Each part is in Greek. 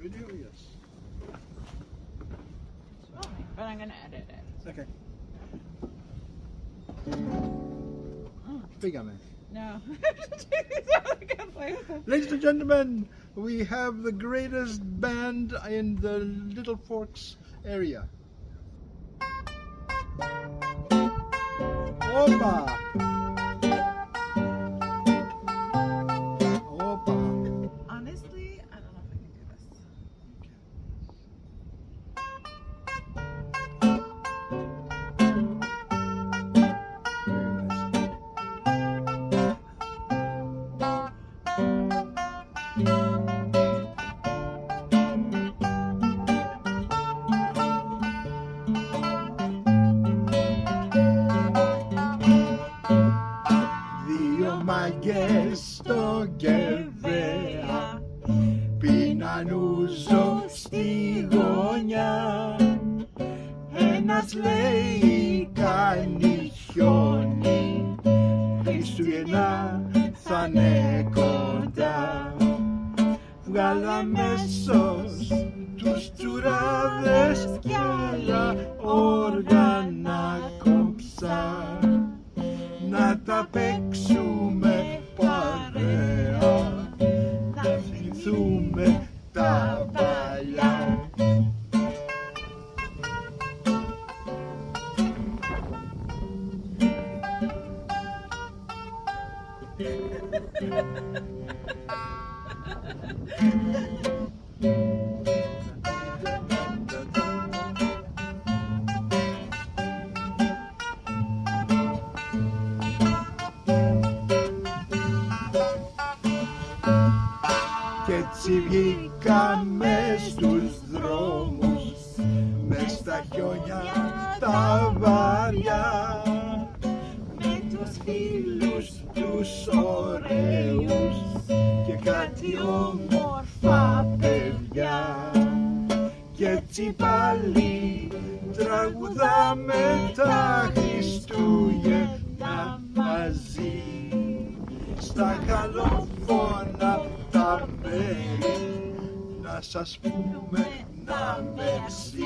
video? Yes. But I'm gonna edit it. Okay. Pígame. No. Ladies and gentlemen, we have the greatest band in the Little Forks area. Opa! Opa! Honestly, I don't know if I can do this. Very nice. Δύο μάγκες στο Γκερβαία πίναν ούζο στη γωνιά. Ένας λέει κάνει χιόνι, Χριστούγεννα θα είναι κοντά. Βγάλα αμέσως τους τσουράδες κι άλλα όργανα κόψα, να τα παίξουμε παρέα, να θυμηθούμε τα παλιά. Κι έτσι βγήκαμε στους δρόμους, μες στα χιόνια τα βαριά, με τους φίλους τους ωραίους και κάτι όμορφα παιδιά. Κι έτσι πάλι τραγουδάμε τα Χριστούγεννα μαζί, στα γαλλόφωνα τα μέρη, να σας πούμε να μερσή.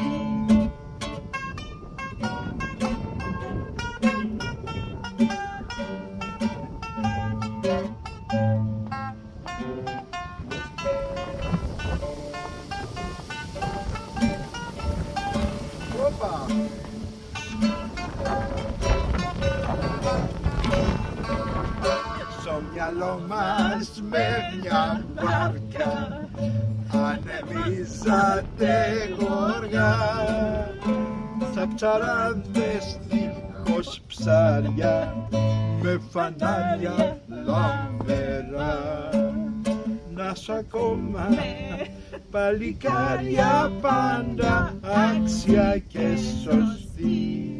Όπα! Στο μυαλό μας με μια βάρκα ανεβίζατε γοργά, σαν ψαράδες δίχως ψάρια, με φανάρια λαμπερά. Να σ' ακόμα παλικάρια πάντα άξια και σωστή,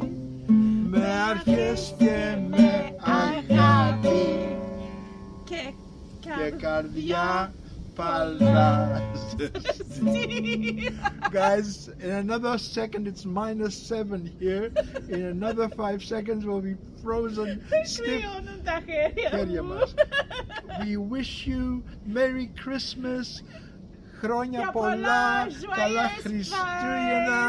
με άρχες και με αγάπη και καρδιά παλά. Guys, in another second it's -7 here. In another 5 seconds we'll be frozen stiff. Χέρια μας. We wish you Merry Christmas, χρόνια πολλά, καλά Χριστούγεννα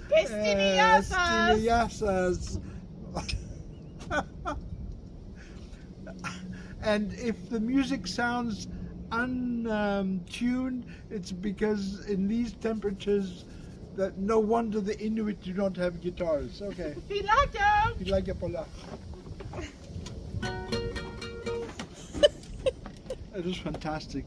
και στην υγεία σας. στην υγεία σας. And if the music sounds untuned, it's because in these temperatures that no wonder the Inuit do not have guitars. Okay. Φιλάκια πολλά. It was fantastic.